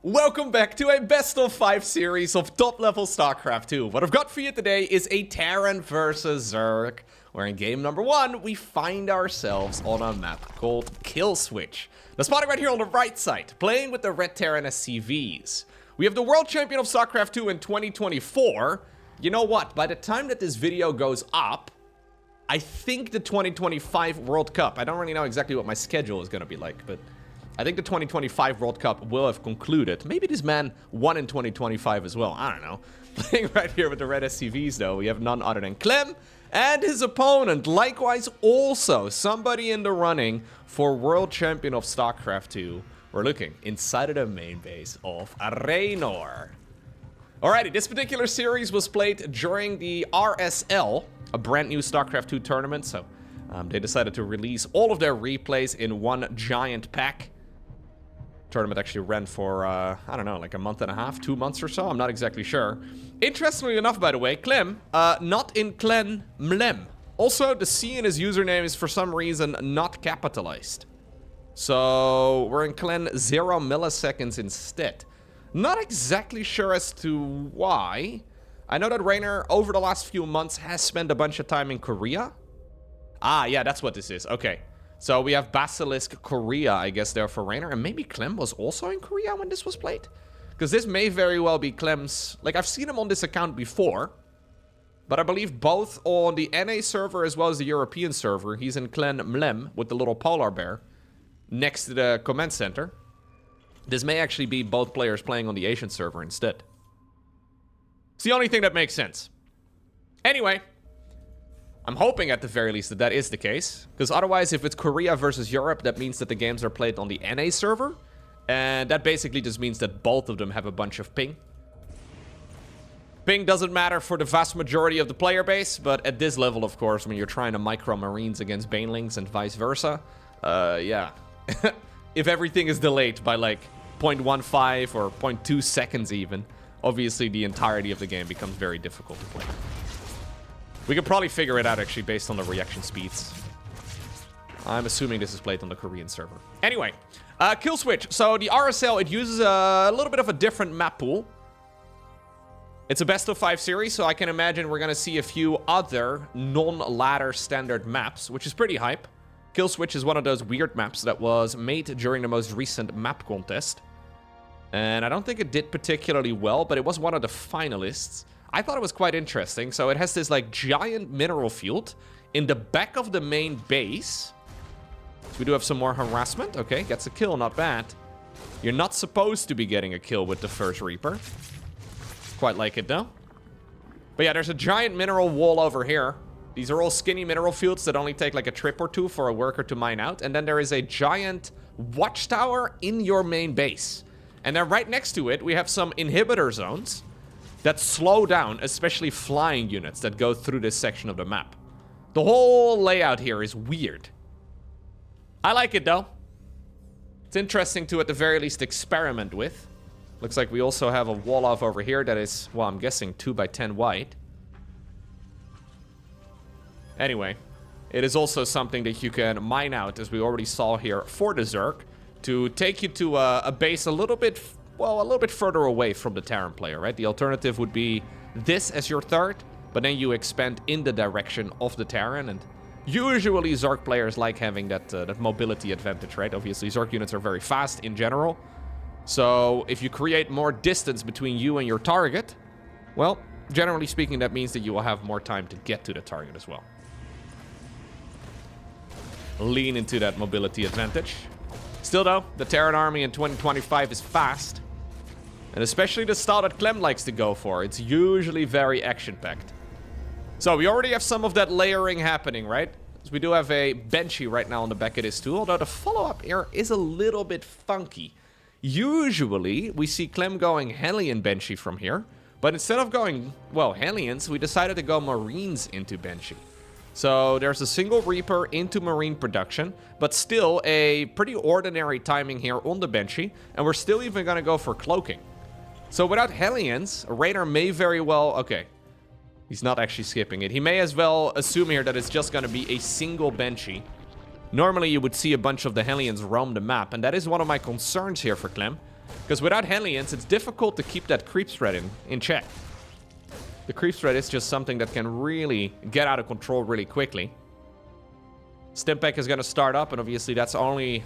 Welcome back to a best of 5 series of top-level StarCraft 2. What I've got for you today is a Terran versus Zerg, where in game number 1, we find ourselves on a map called Kill Switch. The spotting right here on the right side, playing with the Red Terran SCVs. We have the World Champion of StarCraft 2 in 2024. You know what? By the time that this video goes up, I think the 2025 World Cup, I don't really know exactly what my schedule is going to be like, but I think the 2025 World Cup will have concluded. Maybe this man won in 2025 as well. I don't know. Playing right here with the red SCVs, though, we have none other than Clem and his opponent. Likewise, also somebody in the running for World Champion of StarCraft 2. We're looking inside of the main base of Reynor. Alrighty, this particular series was played during the RSL, a brand new StarCraft 2 tournament. So they decided to release all of their replays in one giant pack. Tournament actually ran for, I don't know, like a month and a half, 2 months or so. I'm not exactly sure. Interestingly enough, by the way, Clem, not in Clem Mlem. Also, the C in his username is for some reason not capitalized. So we're in Clem 0 milliseconds instead. Not exactly sure as to why. I know that Reynor, over the last few months, has spent a bunch of time in Korea. Ah, yeah, that's what this is. Okay. So we have Basilisk Korea, I guess, there for Reynor. And maybe Clem was also in Korea when this was played? Because this may very well be Clem's... Like, I've seen him on this account before. But I believe both on the NA server as well as the European server, he's in Clem Mlem with the little polar bear next to the command center. This may actually be both players playing on the Asian server instead. It's the only thing that makes sense. Anyway, I'm hoping at the very least that that is the case. Because otherwise, if it's Korea versus Europe, that means that the games are played on the NA server. And that basically just means that both of them have a bunch of ping. Ping doesn't matter for the vast majority of the player base. But at this level, of course, when you're trying to micro Marines against Banelings and vice versa. Yeah. If everything is delayed by like 0.15 or 0.2 seconds even, obviously the entirety of the game becomes very difficult to play. We could probably figure it out, actually, based on the reaction speeds. I'm assuming this is played on the Korean server. Anyway, Kill Switch. So the RSL, it uses a little bit of a different map pool. It's a best of 5 series, so I can imagine we're going to see a few other non-ladder standard maps, which is pretty hype. Kill Switch is one of those weird maps that was made during the most recent map contest. And I don't think it did particularly well, but it was one of the finalists. I thought it was quite interesting. So it has this like giant mineral field in the back of the main base. So we do have some more harassment. Okay, gets a kill, not bad. You're not supposed to be getting a kill with the first Reaper. Quite like it though. But yeah, there's a giant mineral wall over here. These are all skinny mineral fields that only take like a trip or two for a worker to mine out. And then there is a giant watchtower in your main base. And then right next to it, we have some inhibitor zones that slow down, especially flying units that go through this section of the map. The whole layout here is weird. I like it, though. It's interesting to, at the very least, experiment with. Looks like we also have a wall off over here that is, well, I'm guessing 2 by 10 wide. Anyway, it is also something that you can mine out, as we already saw here, for the Zerg, to take you to a base a little bit... Well, a little bit further away from the Terran player, right? The alternative would be this as your third, but then you expand in the direction of the Terran. And usually Zerg players like having that mobility advantage, right? Obviously, Zerg units are very fast in general. So if you create more distance between you and your target, well, generally speaking, that means that you will have more time to get to the target as well. Lean into that mobility advantage. Still, though, the Terran army in 2025 is fast. And especially the style that Clem likes to go for. It's usually very action-packed. So we already have some of that layering happening, right? So we do have a Banshee right now on the back of this too. Although the follow-up here is a little bit funky. Usually, we see Clem going Hellion Banshee from here. But instead of going, well, Hellions, we decided to go Marines into Banshee. So there's a single Reaper into Marine production, but still a pretty ordinary timing here on the Banshee. And we're still even going to go for Cloaking. So without Hellions, Reynor may very well... Okay, he's not actually skipping it. He may as well assume here that it's just going to be a single Banshee. Normally you would see a bunch of the Hellions roam the map, and that is one of my concerns here for Clem. Because without Hellions, it's difficult to keep that creep spread in check. The creep spread is just something that can really get out of control really quickly. Stimpeg is going to start up, and obviously that's really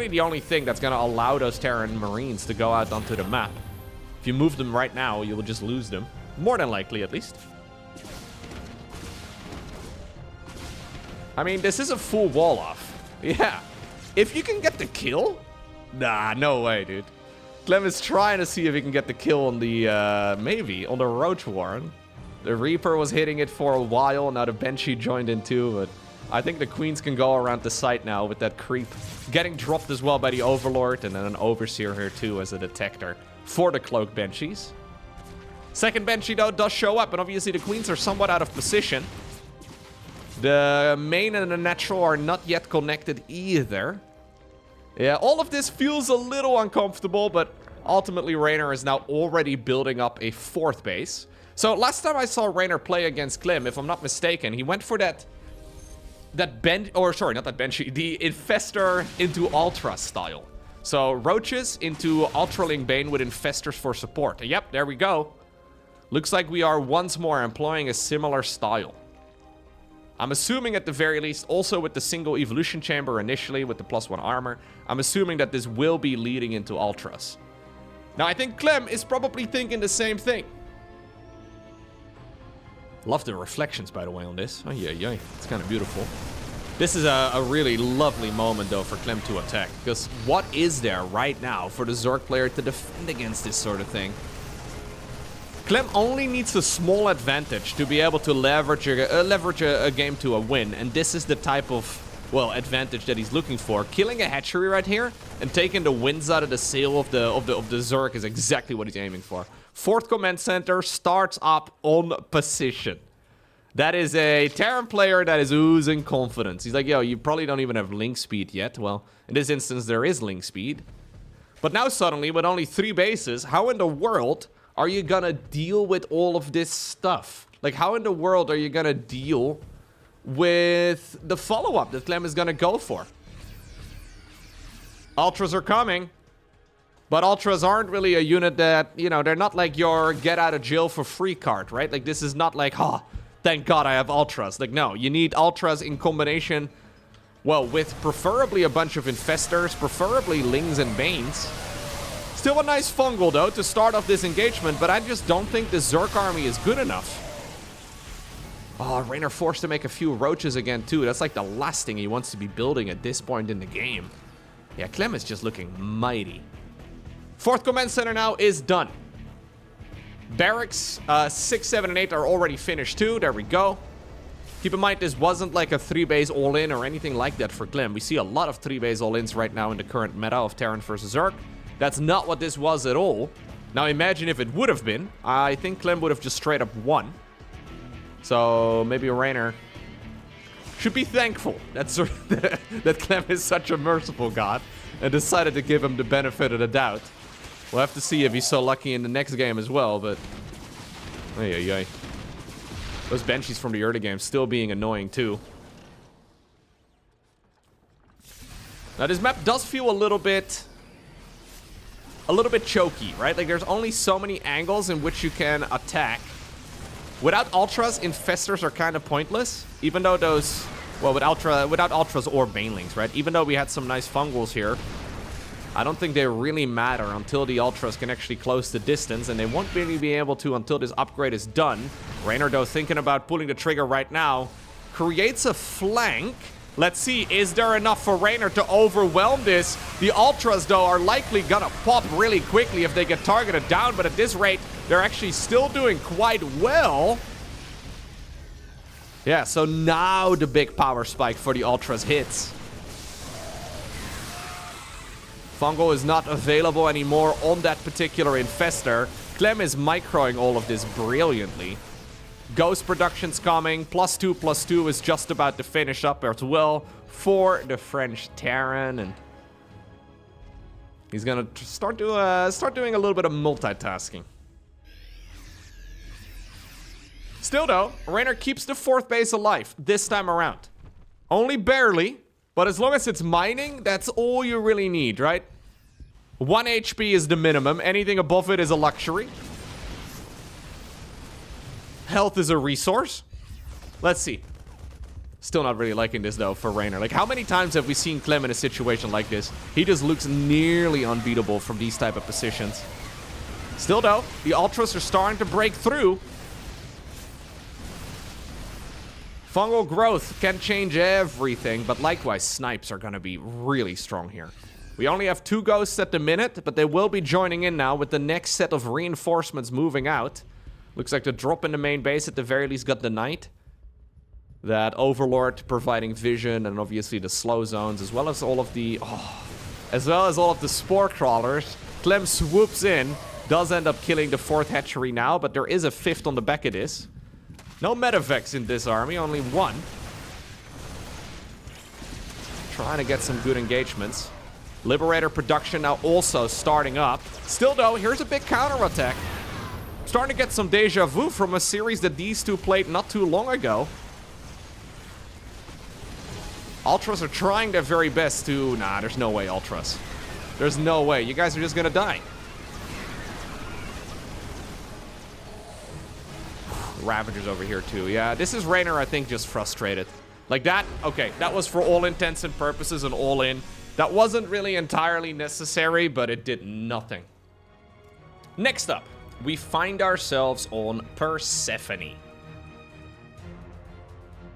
the only thing that's going to allow those Terran Marines to go out onto the map. If you move them right now, you will just lose them. More than likely, at least. I mean, this is a full wall off. Yeah. If you can get the kill? Nah, no way, dude. Clem is trying to see if he can get the kill on the, maybe, on the Roach Warren. The Reaper was hitting it for a while. Now the Banshee joined in too, but I think the Queens can go around the site now with that creep. Getting dropped as well by the Overlord, and then an Overseer here too as a detector for the Cloak Banshees. Second Banshee, though, does show up, and obviously the Queens are somewhat out of position. The main and the natural are not yet connected either. Yeah, all of this feels a little uncomfortable, but ultimately Reynor is now already building up a fourth base. So last time I saw Reynor play against Clem, if I'm not mistaken, he went for the Infestor into Ultra style. So Roaches into Ultraling Bane with Infestors for support. Yep, there we go. Looks like we are once more employing a similar style. I'm assuming at the very least, also with the single evolution chamber initially with the +1 armor, I'm assuming that this will be leading into Ultras. Now I think Clem is probably thinking the same thing. Love the reflections, by the way, on this. Oh, yeah. It's kind of beautiful. This is a really lovely moment, though, for Clem to attack. Because what is there right now for the Zerg player to defend against this sort of thing? Clem only needs a small advantage to be able to leverage a game to a win. And this is the type of, well, advantage that he's looking for. Killing a hatchery right here and taking the winds out of the sail of the Zerg is exactly what he's aiming for. Fourth command center starts up on position. That is a Terran player that is oozing confidence. He's like, yo, you probably don't even have link speed yet. Well, in this instance, there is link speed. But now suddenly, with only 3 bases, how in the world are you gonna deal with all of this stuff? Like, how in the world are you gonna deal with the follow-up that Clem is gonna go for? Ultras are coming. But Ultras aren't really a unit that, you know, they're not like your get-out-of-jail-for-free card, right? Like, this is not like, oh, thank God I have Ultras. Like, no, you need Ultras in combination, well, with preferably a bunch of Infestors, preferably Lings and Banes. Still a nice fungal, though, to start off this engagement, but I just don't think the Zerg army is good enough. Oh, Reynor forced to make a few Roaches again, too. That's like the last thing he wants to be building at this point in the game. Yeah, Clem is just looking mighty. Fourth command center now is done. Barracks 6, 7, and 8 are already finished too. There we go. Keep in mind, this wasn't like a 3-base all-in or anything like that for Clem. We see a lot of 3-base all-ins right now in the current meta of Terran versus Zerg. That's not what this was at all. Now imagine if it would have been. I think Clem would have just straight up won. So maybe Reynor should be thankful that Clem is such a merciful god and decided to give him the benefit of the doubt. We'll have to see if he's so lucky in the next game as well, but... Ay. Those Banshees from the early game still being annoying, too. Now, this map does feel a little bit choky, right? Like, there's only so many angles in which you can attack. Without Ultras, Infestors are kind of pointless, even though those... Well, without Ultras or Banelings, right? Even though we had some nice fungals here, I don't think they really matter until the Ultras can actually close the distance, and they won't really be able to until this upgrade is done. Reynor, though, thinking about pulling the trigger right now, creates a flank. Let's see, is there enough for Reynor to overwhelm this? The Ultras, though, are likely gonna pop really quickly if they get targeted down, but at this rate, they're actually still doing quite well. Yeah, so now the big power spike for the Ultras hits. Fungal is not available anymore on that particular Infestor. Clem is microing all of this brilliantly. Ghost production's coming. +2/+2 is just about to finish up as well for the French Terran. And he's gonna start doing a little bit of multitasking. Still, though, Reynor keeps the 4th base alive this time around. Only barely. But as long as it's mining, that's all you really need, right? 1 HP is the minimum. Anything above it is a luxury. Health is a resource. Let's see. Still not really liking this, though, for Reynor. Like, how many times have we seen Clem in a situation like this? He just looks nearly unbeatable from these type of positions. Still, though, the Ultras are starting to break through. Fungal growth can change everything, but likewise, snipes are going to be really strong here. We only have 2 ghosts at the minute, but they will be joining in now with the next set of reinforcements moving out. Looks like the drop in the main base at the very least got the Knight. That Overlord providing vision and obviously the slow zones, as well as all of the Spore Crawlers. Clem swoops in, does end up killing the 4th hatchery now, but there is a 5th on the back of this. No Medivacs in this army, only 1. Trying to get some good engagements. Liberator production now also starting up. Still though, here's a big counterattack. Starting to get some deja vu from a series that these two played not too long ago. Ultras are trying their very best to... Nah, there's no way, Ultras. There's no way. You guys are just gonna die. Ravagers over here too. Yeah, this is Reynor, I think, just frustrated. Like that, okay, that was for all intents and purposes an all-in. That wasn't really entirely necessary, but it did nothing. Next up, we find ourselves on Persephone.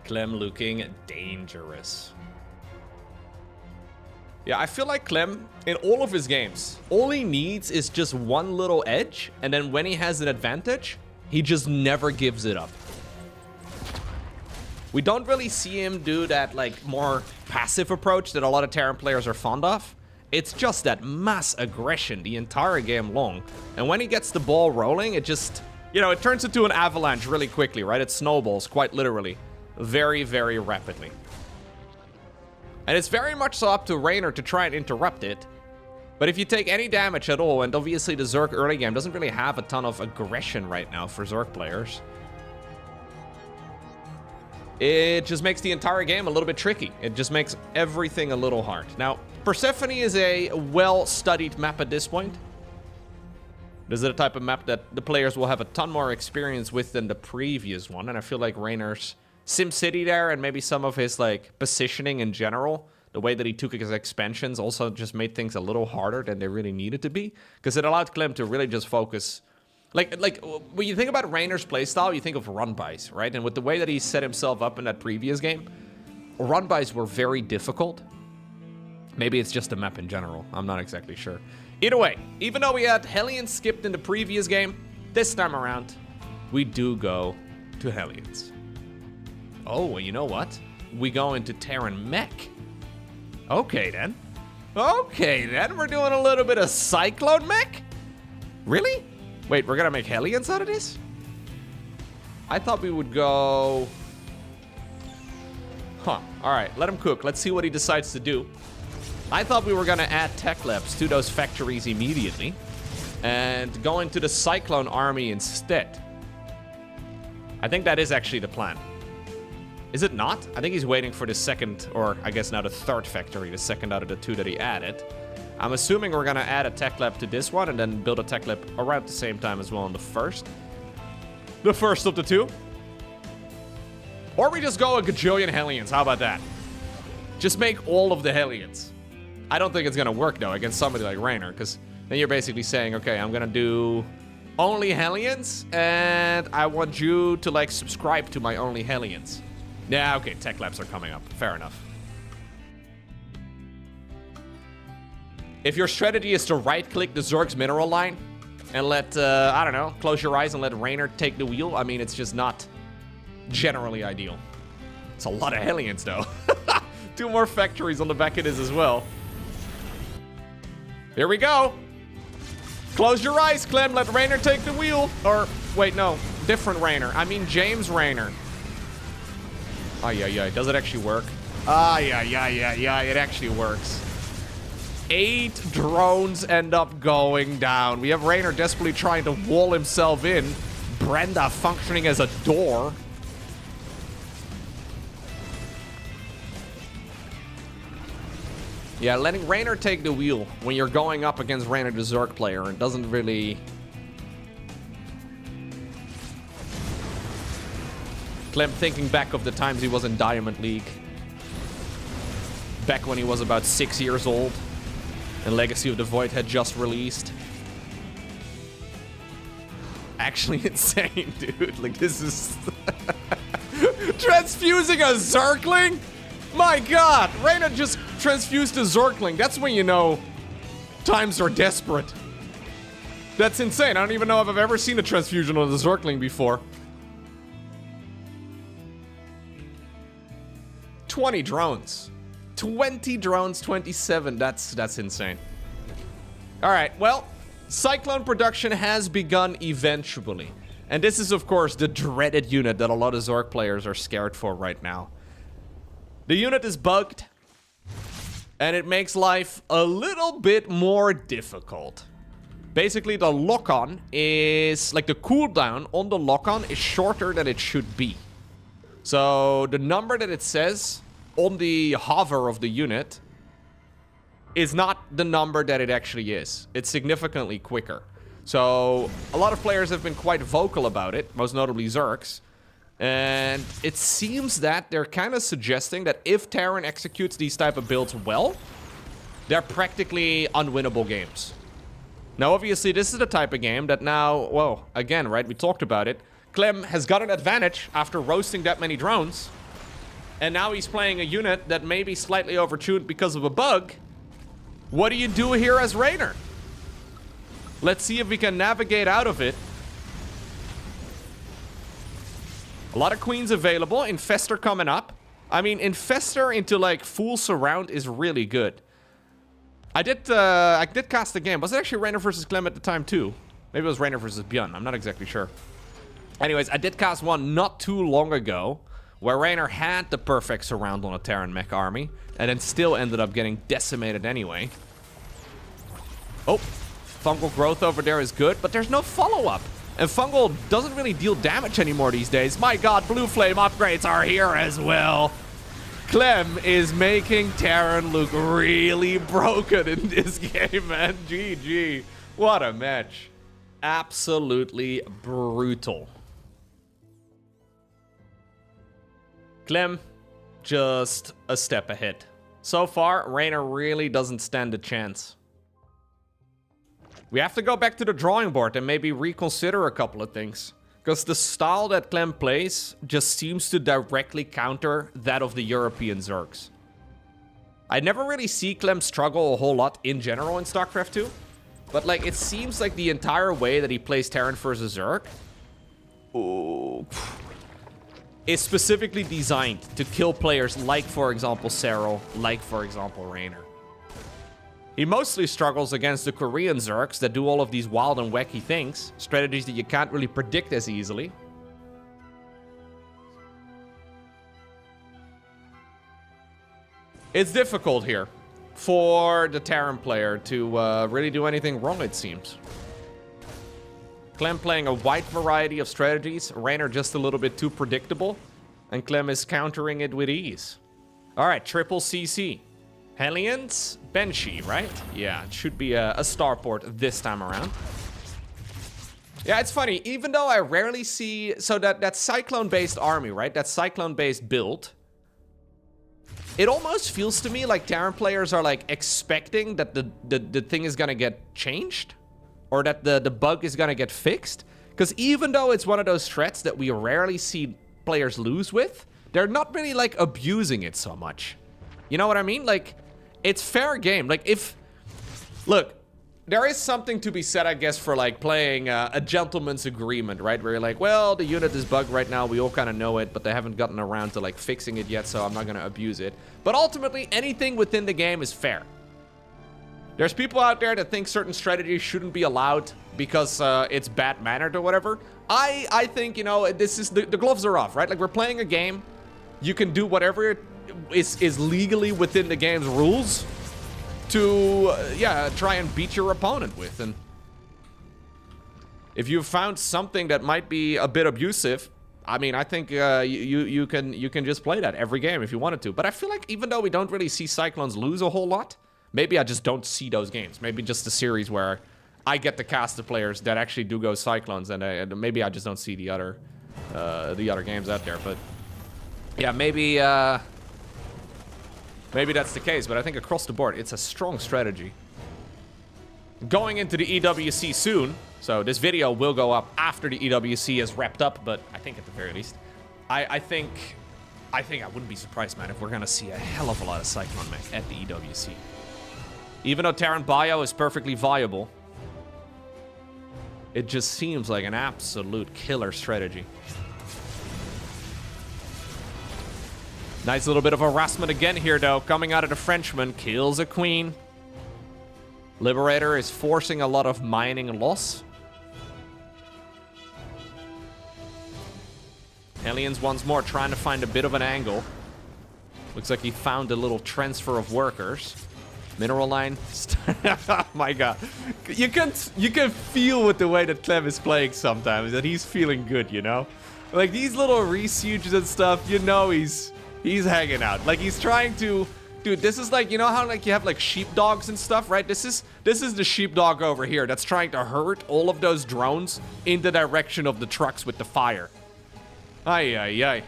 Clem looking dangerous. Yeah, I feel like Clem, in all of his games, all he needs is just one little edge, and then when he has an advantage, he just never gives it up. We don't really see him do that, like, more passive approach that a lot of Terran players are fond of. It's just that mass aggression the entire game long. And when he gets the ball rolling, it just, you know, it turns into an avalanche really quickly, right? It snowballs, quite literally. Very, very rapidly. And it's very much so up to Reynor to try and interrupt it. But if you take any damage at all, and obviously the Zerg early game doesn't really have a ton of aggression right now for Zerg players, it just makes the entire game a little bit tricky. It just makes everything a little hard. Now, Persephone is a well-studied map at this point. This is the type of map that the players will have a ton more experience with than the previous one, and I feel like Reynor's SimCity there, and maybe some of his, like, positioning in general, the way that he took his expansions also just made things a little harder than they really needed to be, because it allowed Clem to really just focus. Like when you think about Reynor's playstyle, you think of run-bys, right? And with the way that he set himself up in that previous game, run-bys were very difficult. Maybe it's just the map in general. I'm not exactly sure. Either way, even though we had Hellions skipped in the previous game, this time around, we do go to Hellions. Oh, well, you know what? We go into TERRAN MECH. Okay, then. Okay, then. We're doing a little bit of Cyclone Mech? Really? Wait, we're gonna make Hellions out of this? I thought we would go... Huh. Alright, let him cook. Let's see what he decides to do. I thought we were gonna add tech labs to those factories immediately and go into the Cyclone army instead. I think that is actually the plan. Is it not? I think he's waiting for the second, or I guess now the 3rd factory, the second out of the 2 that he added. I'm assuming we're gonna add a tech lab to this one and then build a tech lab around the same time as well on the 1st. The 1st of the 2. Or we just go a gajillion Hellions, how about that? Just make all of the Hellions. I don't think it's gonna work though against somebody like Reynor, because then you're basically saying, okay, I'm gonna do only Hellions, and I want you to, like, subscribe to my only Hellions. Yeah, okay, tech labs are coming up. Fair enough. If your strategy is to right-click the Zerg's mineral line and let, I don't know, close your eyes and let Reynor take the wheel, I mean, it's just not generally ideal. It's a lot of Hellions, though. 2 more factories on the back of this as well. Here we go. Close your eyes, Clem. Let Reynor take the wheel. Or, wait, no. Different Reynor. I mean James Reynor. Ay. Does it actually work? Ay. It actually works. 8 drones end up going down. We have Reynor desperately trying to wall himself in. Brenda functioning as a door. Yeah, letting Reynor take the wheel when you're going up against Reynor the Zerg player, it doesn't really... Clem thinking back of the times he was in Diamond League. Back when he was about 6 years old. And Legacy of the Void had just released. Actually insane, dude. Like, this is... Transfusing a Zergling? My god! Reynor just transfused a Zergling. That's when you know times are desperate. That's insane. I don't even know if I've ever seen a transfusion of the Zergling before. 20 drones. 20 drones, 27. That's insane. Alright, well, Cyclone production has begun eventually. And this is, of course, the dreaded unit that a lot of Zerg players are scared for right now. The unit is bugged, and it makes life a little bit more difficult. Basically, the lock-on is, like, the cooldown on the lock-on is shorter than it should be. So, the number that it says on the hover of the unit is not the number that it actually is. It's significantly quicker. So, a lot of players have been quite vocal about it, most notably Zergs. And it seems that they're kind of suggesting that if Terran executes these type of builds well, they're practically unwinnable games. Now, obviously, this is the type of game that now, well, again, right, we talked about it. Clem has got an advantage after roasting that many drones. And now he's playing a unit that may be slightly overtuned because of a bug. What do you do here as Reynor? Let's see if we can navigate out of it. A lot of queens available. Infestor coming up. I mean, Infestor into, like, full surround is really good. I did cast the game. Was it actually Reynor versus Clem at the time, too? Maybe it was Reynor versus Björn. I'm not exactly sure. Anyways, I did cast one not too long ago where Reynor had the perfect surround on a Terran mech army and then still ended up getting decimated anyway. Oh, fungal growth over there is good, but there's no follow-up. And fungal doesn't really deal damage anymore these days. My god, blue flame upgrades are here as well. Clem is making Terran look really broken in this game, man. GG. What a match. Absolutely brutal. Clem, just a step ahead. So far, Reynor really doesn't stand a chance. We have to go back to the drawing board and maybe reconsider a couple of things. Because the style that Clem plays just seems to directly counter that of the European Zergs. I never really see Clem struggle a whole lot in general in StarCraft 2. But like, it seems like the entire way that he plays Terran versus Zerg is specifically designed to kill players like, for example, Serral, like, for example, Reynor. He mostly struggles against the Korean Zergs that do all of these wild and wacky things, strategies that you can't really predict as easily. It's difficult here for the Terran player to really do anything wrong, it seems. Clem playing a wide variety of strategies, Reynor just a little bit too predictable, and Clem is countering it with ease. Alright, triple CC. Hellions, Banshee, right? Yeah, it should be a starport this time around. Yeah, it's funny. Even though I rarely see... So that Cyclone-based army, right? That Cyclone-based build. It almost feels to me like Terran players are, like, expecting that the thing is gonna get changed. Or that the bug is gonna get fixed. Because even though it's one of those threats that we rarely see players lose with, they're not really, like, abusing it so much. You know what I mean? Like... It's fair game. Like, if... Look, there is something to be said, I guess, for, like, playing a gentleman's agreement, right? Where you're like, well, the unit is bugged right now. We all kind of know it, but they haven't gotten around to, like, fixing it yet, so I'm not going to abuse it. But ultimately, anything within the game is fair. There's people out there that think certain strategies shouldn't be allowed because it's bad-mannered or whatever. I think, you know, this is... The gloves are off, right? Like, we're playing a game. You can do whatever... is legally within the game's rules to, yeah, try and beat your opponent with. And if you've found something that might be a bit abusive, I mean, I think you can just play that every game if you wanted to. But I feel like even though we don't really see Cyclones lose a whole lot, Maybe I just don't see those games. Maybe just a series where I get to cast the players that actually do go Cyclones, and maybe I just don't see the other games out there. But yeah, maybe that's the case. But I think across the board, it's a strong strategy. Going into the EWC soon, so this video will go up after the EWC is wrapped up, but I think at the very least, I think I wouldn't be surprised, man, if we're gonna see a hell of a lot of Cyclone mech at the EWC. Even though Terran Bio is perfectly viable, it just seems like an absolute killer strategy. Nice little bit of harassment again here, though, coming out of the Frenchman. Kills a queen. Liberator is forcing a lot of mining loss. Aliens once more trying to find a bit of an angle. Looks like he found a little transfer of workers. Mineral line. Oh my god. You can feel with the way that Clem is playing sometimes that he's feeling good, you know? Like these little resieges and stuff, you know he's hanging out. Like he's trying to... Dude, this is like, you know how like you have like sheepdogs and stuff, right? This is the sheepdog over here that's trying to herd all of those drones in the direction of the trucks with the fire. Ay, ay, ay.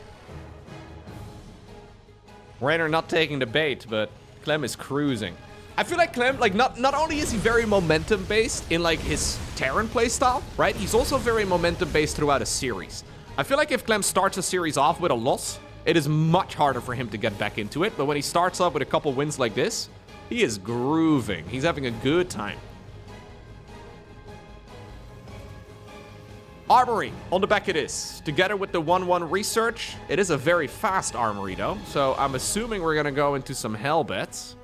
Reynor not taking the bait, but Clem is cruising. I feel like Clem, like not only is he very momentum based in like his Terran playstyle, right? He's also very momentum based throughout a series. I feel like if Clem starts a series off with a loss, it is much harder for him to get back into it. But when he starts off with a couple wins like this, he is grooving. He's having a good time. Armory on the back it is. Together with the 1-1 research, it is a very fast armory though. So I'm assuming we're gonna go into some hell bets.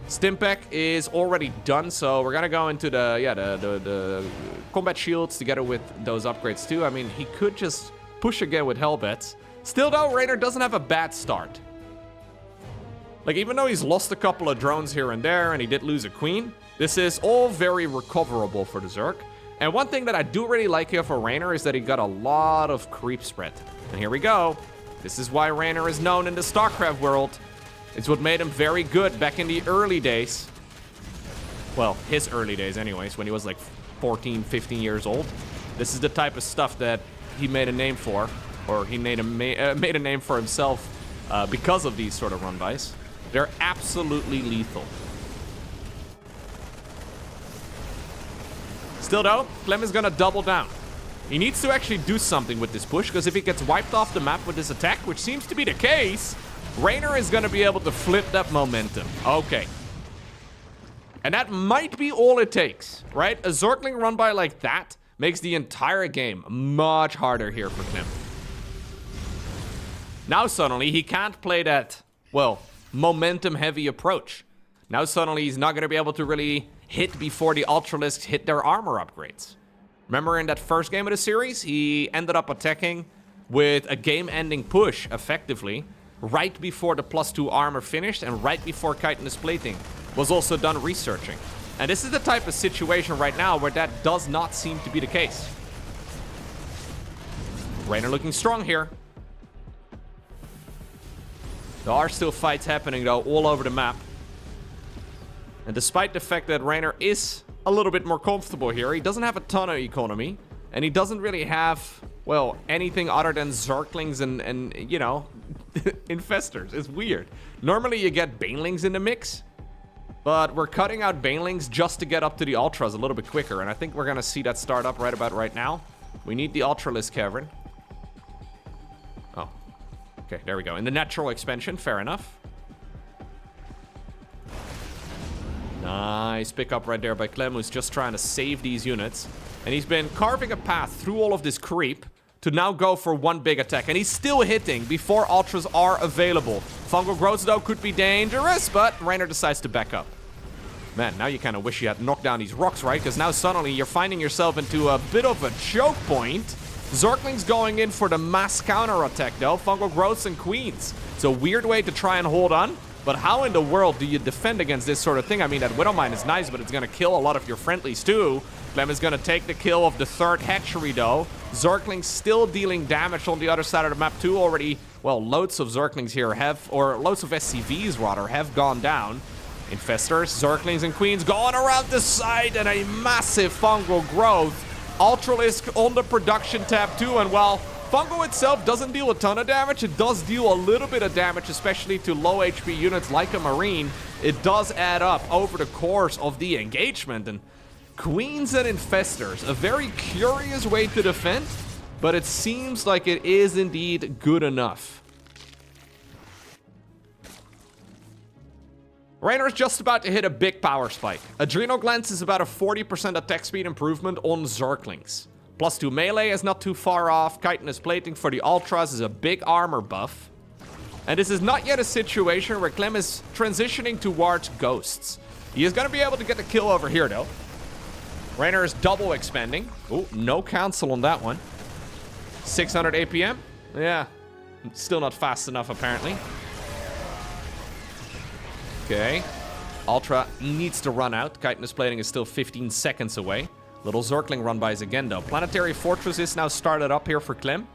Stimpec is already done, so we're gonna go into the combat shields together with those upgrades too. I mean, he could just push again with Hellbets. Still though, Reynor doesn't have a bad start. Like even though he's lost a couple of drones here and there and he did lose a queen, this is all very recoverable for the Zerg. And one thing that I do really like here for Reynor is that he got a lot of creep spread. And here we go. This is why Reynor is known in the StarCraft world. It's what made him very good back in the early days. Well, his early days anyways, when he was like 14, 15 years old. This is the type of stuff that he made a name for, or he made a name for himself because of these sort of run-bys. They're absolutely lethal. Still though, Clem is gonna double down. He needs to actually do something with this push, because if he gets wiped off the map with this attack, which seems to be the case, Reynor is gonna be able to flip that momentum. Okay. And that might be all it takes, right? A Zergling run-by like that makes the entire game much harder here for Clem. Now suddenly he can't play that, well, momentum-heavy approach. Now suddenly he's not going to be able to really hit before the Ultralisks hit their armor upgrades. Remember in that first game of the series, he ended up attacking with a game-ending push, effectively, right before the +2 armor finished and right before chitinous plating was also done researching. And this is the type of situation right now where that does not seem to be the case. Reynor looking strong here. There are still fights happening though all over the map. And despite the fact that Reynor is a little bit more comfortable here, he doesn't have a ton of economy. And he doesn't really have, well, anything other than Zerglings and you know, Infestors. It's weird. Normally you get Banelings in the mix. But we're cutting out Banelings just to get up to the Ultras a little bit quicker. And I think we're going to see that start up right about right now. We need the Ultralisk Cavern. Oh. Okay, there we go. In the natural expansion, fair enough. Nice pickup right there by Clem, who's just trying to save these units. And he's been carving a path through all of this creep to now go for one big attack. And he's still hitting before Ultras are available. Fungal growth, though, could be dangerous, but Reynor decides to back up. Man, now you kind of wish you had knocked down these rocks, right? Because now suddenly you're finding yourself into a bit of a choke point. Zerglings going in for the mass counter attack, though. Fungal growths and queens. It's a weird way to try and hold on. But how in the world do you defend against this sort of thing? I mean, that Widowmine is nice, but it's going to kill a lot of your friendlies, too. Clem is going to take the kill of the third hatchery, though. Zerglings still dealing damage on the other side of the map too. Already, well, loads of Zerglings here loads of SCVs rather, have gone down. Infestors, Zerglings, and Queens going around the side, and a massive fungal growth. Ultralisk on the production tab too, and while fungal itself doesn't deal a ton of damage, it does deal a little bit of damage, especially to low HP units like a Marine. It does add up over the course of the engagement, and Queens and Infestors, a very curious way to defend, but it seems like it is indeed good enough. Reynor's just about to hit a big power spike. Adrenal Glands is about a 40% attack speed improvement on Zerglings. +2 melee is not too far off. Chitinous Plating for the Ultras is a big armor buff. And this is not yet a situation where Clem is transitioning towards Ghosts. He is going to be able to get the kill over here, though. Reynor is double expanding. Oh, no cancel on that one. 600 APM? Yeah, still not fast enough, apparently. Okay. Ultra needs to run out. Chitinous Plating is still 15 seconds away. Little Zergling run-bys again, though. Planetary Fortress is now started up here for Clem.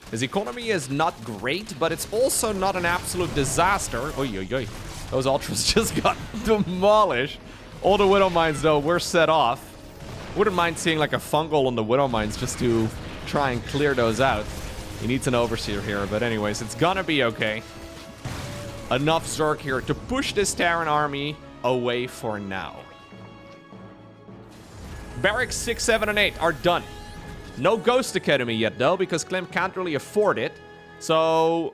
His economy is not great, but it's also not an absolute disaster. Oy, oy, oy. Those Ultras just got demolished. All the Widow Mines, though, were set off. Wouldn't mind seeing like a fungal on the Widow Mines just to try and clear those out. He needs an Overseer here, but anyways, it's gonna be okay. Enough Zerg here to push this Terran army away for now. Barracks 6, 7, and 8 are done. No Ghost Academy yet, though, because Clem can't really afford it. So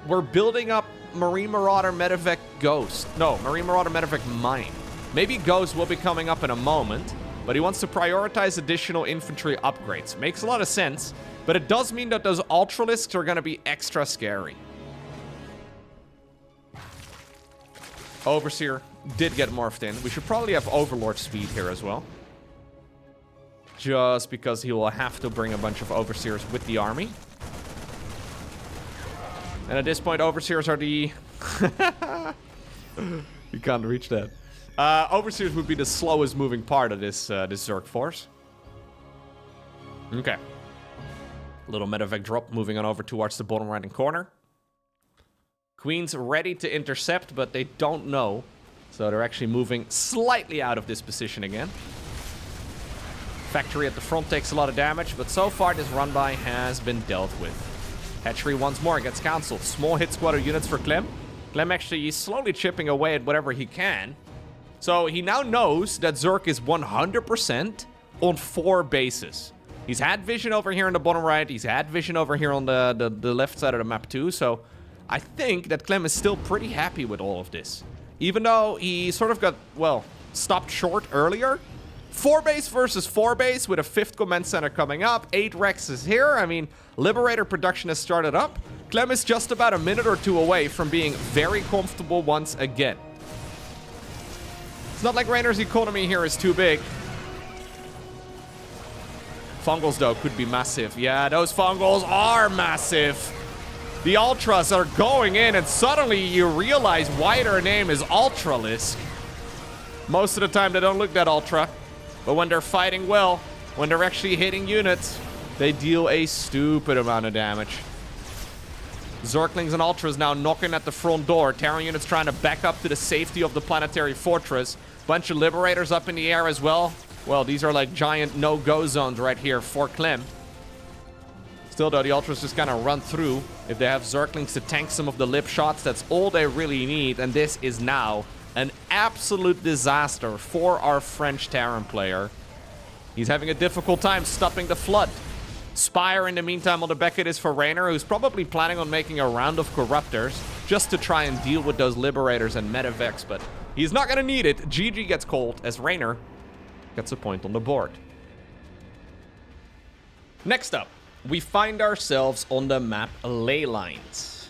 we're building up Marine Marauder Medevac Ghost. No, Marine Marauder Medevac Mine. Maybe Ghost will be coming up in a moment, but he wants to prioritize additional infantry upgrades. Makes a lot of sense, but it does mean that those Ultralisks are going to be extra scary. Overseer did get morphed in. We should probably have Overlord speed here as well. Just because he will have to bring a bunch of Overseers with the army. And at this point, Overseers are the... You can't reach that. Overseers would be the slowest moving part of this Zerg force. Okay. Little medevac drop moving on over towards the bottom right-hand corner. Queen's ready to intercept, but they don't know. So they're actually moving slightly out of this position again. Factory at the front takes a lot of damage, but so far this run-by has been dealt with. Hatchery once more gets cancelled. Small hit squad of units for Clem. Clem actually is slowly chipping away at whatever he can. So he now knows that Zerg is 100% on 4 bases. He's had vision over here in the bottom right. He's had vision over here on the left side of the map too. So I think that Clem is still pretty happy with all of this. Even though he sort of got, well, stopped short earlier. 4 base versus 4 base with a 5th command center coming up. 8 Rexes here. I mean, Liberator production has started up. Clem is just about a minute or 2 away from being very comfortable once again. It's not like Reynor's economy here is too big. Fungals, though, could be massive. Yeah, those Fungals are massive. The Ultras are going in, and suddenly you realize why their name is Ultralisk. Most of the time, they don't look that Ultra. But when they're fighting well, when they're actually hitting units, they deal a stupid amount of damage. Zerglings and Ultras now knocking at the front door. Terran units trying to back up to the safety of the planetary fortress. Bunch of Liberators up in the air as well. Well, these are like giant no-go zones right here for Clem. Still, though, the Ultras just kind of run through. If they have Zerglings to tank some of the lip shots, that's all they really need. And this is now an absolute disaster for our French Terran player. He's having a difficult time stopping the flood. Spire, in the meantime, on the back it is for Reynor, who's probably planning on making a round of Corruptors just to try and deal with those Liberators and Medevacs, but he's not going to need it. GG gets called as Reynor gets a point on the board. Next up, we find ourselves on the map Ley Lines.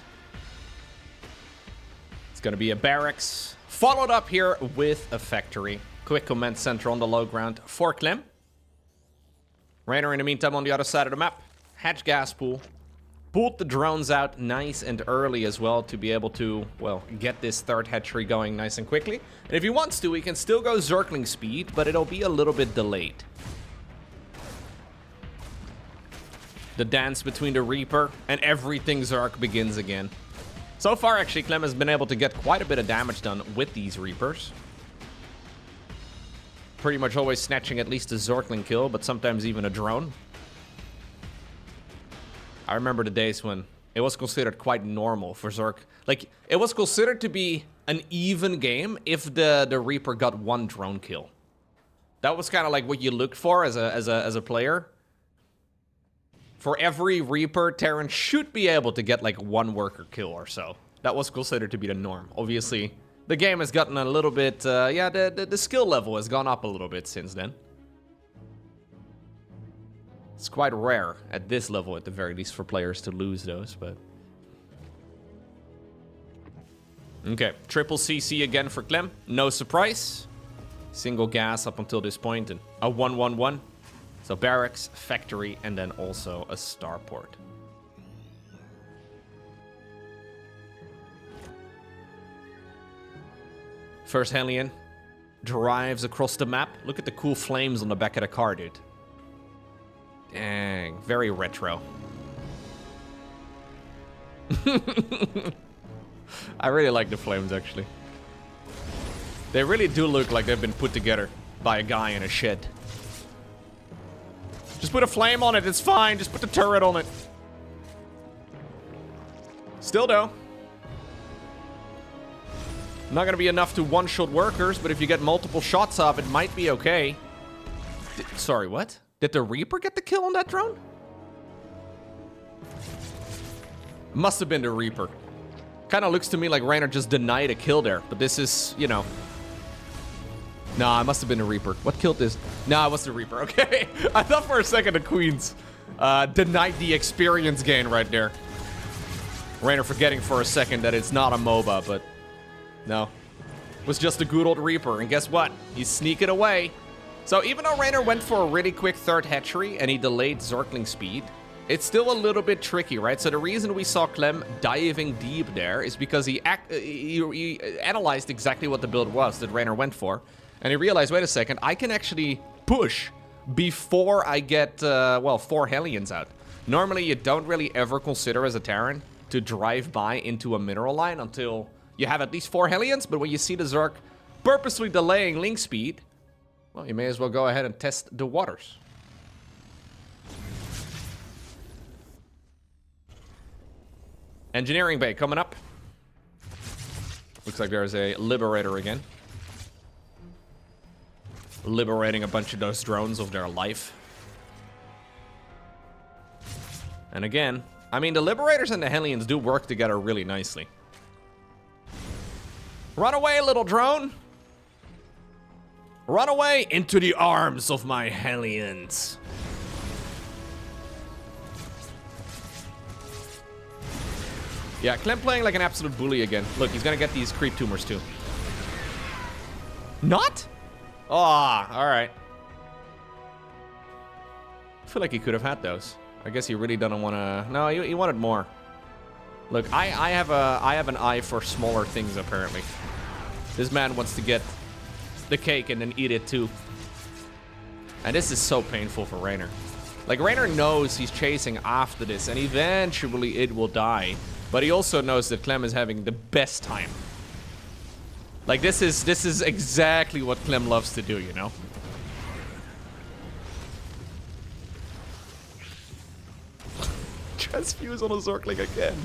It's going to be a barracks, followed up here with a factory. Quick command center on the low ground for Clem. Reynor, in the meantime, on the other side of the map. Hatch gas pool. Pulled the drones out nice and early as well to be able to, well, get this third hatchery going nice and quickly. And if he wants to, he can still go Zergling speed, but it'll be a little bit delayed. The dance between the Reaper and everything Zerg begins again. So far, actually, Clem has been able to get quite a bit of damage done with these Reapers. Pretty much always snatching at least a Zergling kill, but sometimes even a drone. I remember the days when it was considered quite normal for Zerg. Like, it was considered to be an even game if the Reaper got one drone kill. That was kind of like what you looked for as a player. For every Reaper, Terran should be able to get like one worker kill or so. That was considered to be the norm. Obviously, the game has gotten a little bit, yeah, the skill level has gone up a little bit since then. It's quite rare at this level, at the very least, for players to lose those, but... Okay, triple CC again for Clem. No surprise. Single gas up until this point, and a 1-1-1. So barracks, factory, and then also a starport. First Hellion drives across the map. Look at the cool flames on the back of the car, dude. Dang, very retro. I really like the flames, actually. They really do look like they've been put together by a guy in a shed. Just put a flame on it, it's fine. Just put the turret on it. Still though. Not gonna be enough to one-shot workers, but if you get multiple shots off, it might be okay. Sorry, what? Did the Reaper get the kill on that drone? Must have been the Reaper. Kinda looks to me like Reynor just denied a kill there, but this is, you know... Nah, it must have been the Reaper. What killed this? Nah, it was the Reaper, okay. I thought for a second the Queens denied the experience gain right there. Reynor forgetting for a second that it's not a MOBA, but... No. It was just a good old Reaper, and guess what? He's sneaking away. So even though Reynor went for a really quick third hatchery and he delayed Zergling speed, it's still a little bit tricky, right? So the reason we saw Clem diving deep there is because he analyzed exactly what the build was that Reynor went for. And he realized, wait a second, I can actually push before I get, well, 4 Hellions out. Normally, you don't really ever consider as a Terran to drive by into a mineral line until you have at least 4 Hellions. But when you see the Zerg purposely delaying link speed, well, you may as well go ahead and test the waters. Engineering bay coming up. Looks like there's a Liberator again. Liberating a bunch of those drones of their life. And again, I mean, the Liberators and the Hellions do work together really nicely. Run away, little drone! Run away into the arms of my Hellions. Yeah, Clem playing like an absolute bully again. Look, he's gonna get these creep tumors too. Not? Ah, oh, alright. I feel like he could have had those. I guess he really doesn't want to... No, he wanted more. Look, I have an eye for smaller things, apparently. This man wants to get the cake and then eat it too. And this is so painful for Reynor. Like, Reynor knows he's chasing after this, and eventually it will die. But he also knows that Clem is having the best time. Like, this is exactly what Clem loves to do, you know? Transfuse on a Zergling again.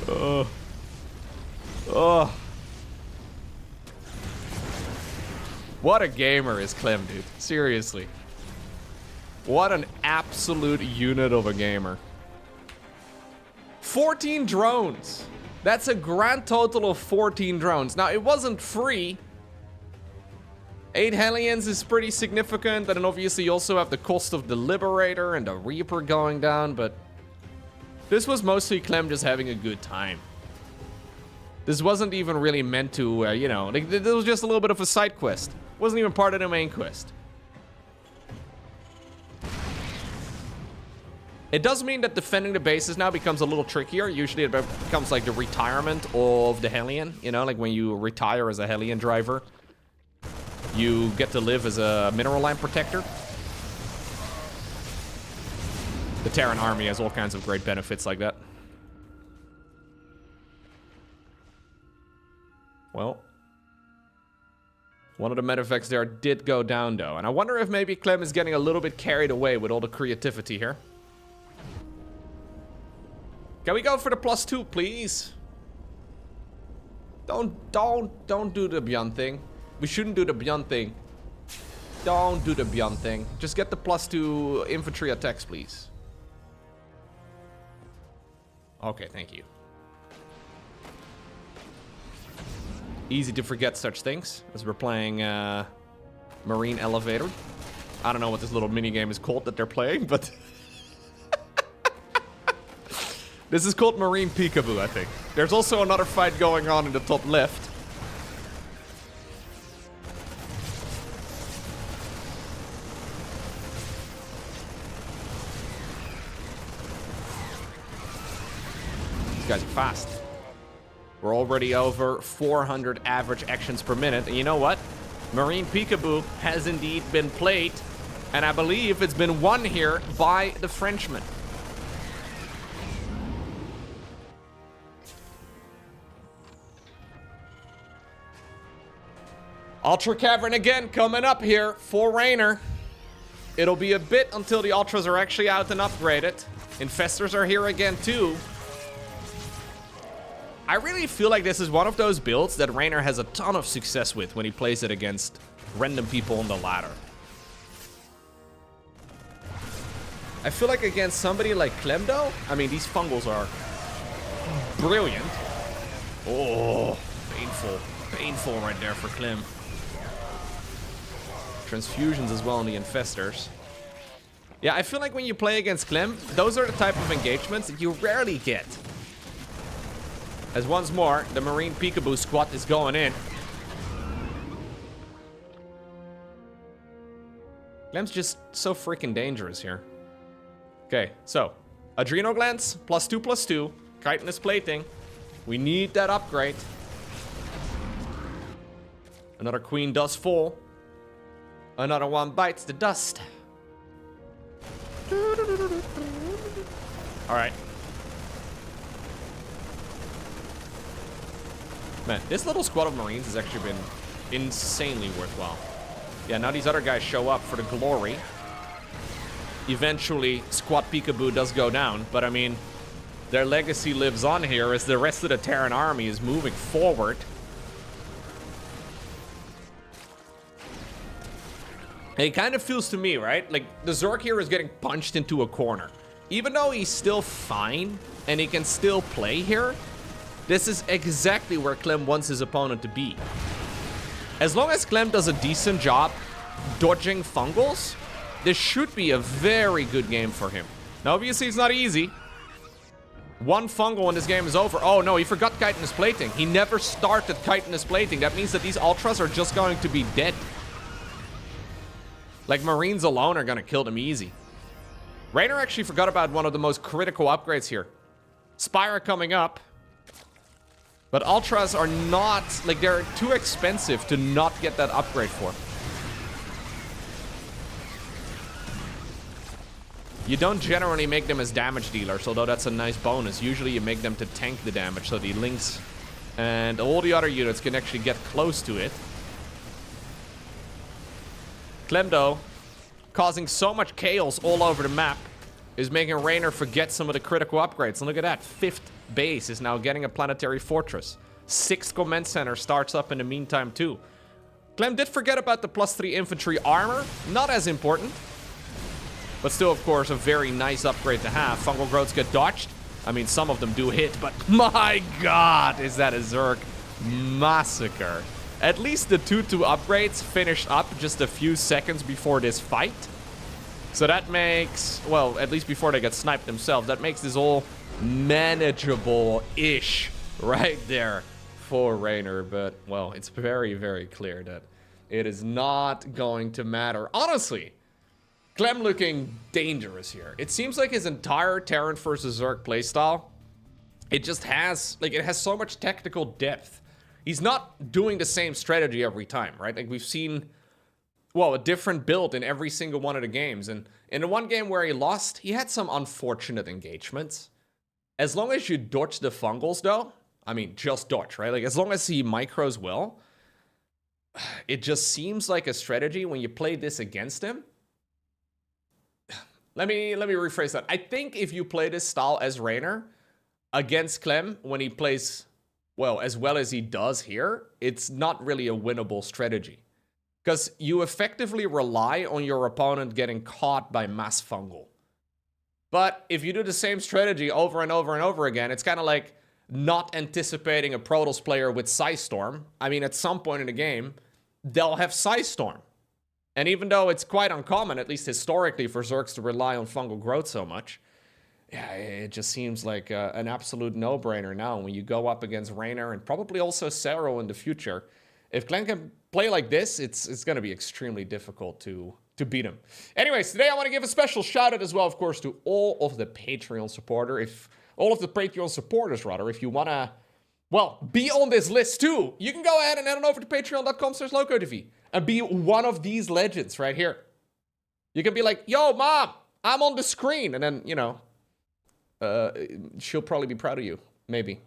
Oh. Oh. What a gamer is Clem, dude. Seriously. What an absolute unit of a gamer. 14 drones. That's a grand total of 14 drones. Now, it wasn't free. 8 Hellions is pretty significant. And then obviously you also have the cost of the Liberator and the Reaper going down. But this was mostly Clem just having a good time. This wasn't even really meant to, you know, like, this was just a little bit of a side quest. Wasn't even part of the main quest. It does mean that defending the bases now becomes a little trickier. Usually it becomes like the retirement of the Hellion. You know, like when you retire as a Hellion driver, you get to live as a mineral line protector. The Terran army has all kinds of great benefits like that. Well, one of the medevacts there did go down, though. And I wonder if maybe Clem is getting a little bit carried away with all the creativity here. Can we go for the +2, please? Don't do the Beyond thing. We shouldn't do the Beyond thing. Don't do the Beyond thing. Just get the +2 infantry attacks, please. Okay, thank you. Easy to forget such things, as we're playing Marine Elevator. I don't know what this little mini-game is called that they're playing, but... This is called Marine Peekaboo, I think. There's also another fight going on in the top left. These guys are fast. We're already over 400 average actions per minute. And you know what? Marine Peekaboo has indeed been played. And I believe it's been won here by the Frenchman. Ultra Cavern again coming up here for Reynor. It'll be a bit until the Ultras are actually out and upgraded. Infestors are here again too. I really feel like this is one of those builds that Reynor has a ton of success with when he plays it against random people on the ladder. I feel like against somebody like Clem though, I mean, these fungals are brilliant. Oh, painful. Painful right there for Clem. Transfusions as well on the Infestors. Yeah, I feel like when you play against Clem, those are the type of engagements that you rarely get. As once more, the Marine Peekaboo squad is going in. Clem's just so freaking dangerous here. Okay, so Adrenal Glands, +2/+2. Chitinous Plating. We need that upgrade. Another Queen does fall. Another one bites the dust. Alright. Man, this little squad of Marines has actually been insanely worthwhile. Yeah, now these other guys show up for the glory. Eventually, Squad Peekaboo does go down, but I mean, their legacy lives on here as the rest of the Terran army is moving forward. It kind of feels to me, right? Like, the Zerg here is getting punched into a corner. Even though he's still fine, and he can still play here, this is exactly where Clem wants his opponent to be. As long as Clem does a decent job dodging fungals, this should be a very good game for him. Now, obviously, it's not easy. One fungal and this game is over. Oh, no, he forgot Chitinous Plating. He never started Chitinous Plating. That means that these Ultras are just going to be dead. Like, Marines alone are gonna kill them easy. Reynor actually forgot about one of the most critical upgrades here. Spire coming up. But Ultras are not, like, they're too expensive to not get that upgrade for. You don't generally make them as damage dealers, although that's a nice bonus. Usually you make them to tank the damage, so the Lynx and all the other units can actually get close to it. Clem, though, causing so much chaos all over the map, is making Reynor forget some of the critical upgrades. And look at that, 5th base is now getting a planetary fortress. 6th command center starts up in the meantime, too. Clem did forget about the +3 infantry armor. Not as important. But still, of course, a very nice upgrade to have. Fungal growths get dodged. I mean, some of them do hit, but my god, is that a Zerg massacre. At least the 2/2 upgrades finished up just a few seconds before this fight. So that makes, well, at least before they get sniped themselves, that makes this all manageable-ish right there for Reynor. But, well, it's very, very clear that it is not going to matter. Honestly, Clem looking dangerous here. It seems like his entire Terran versus Zerg playstyle, it just has, like, it has so much technical depth. He's not doing the same strategy every time, right? Like, we've seen well, a different build in every single one of the games. And in the one game where he lost, he had some unfortunate engagements. As long as you dodge the fungals, though, I mean, just dodge, right? Like, as long as he micros well, it just seems like a strategy when you play this against him. Let me rephrase that. I think if you play this style as Reynor against Clem, when he plays, well, as well as he does here, it's not really a winnable strategy. Because you effectively rely on your opponent getting caught by mass fungal. But if you do the same strategy over and over and over again, it's kind of like not anticipating a Protoss player with Size Storm. I mean, at some point in the game, they'll have Size Storm. And even though it's quite uncommon, at least historically, for Zergs to rely on fungal growth so much, yeah, it just seems like an absolute no-brainer now when you go up against Reynor and probably also Sero in the future. If Clem can play like this, it's going to be extremely difficult to beat him. Anyways, today I want to give a special shout-out as well, of course, to all of the Patreon supporters. If you want to, well, be on this list too, you can go ahead and head on over to patreon.com/LocoTV and be one of these legends right here. You can be like, yo, mom, I'm on the screen. And then, you know, she'll probably be proud of you. Maybe.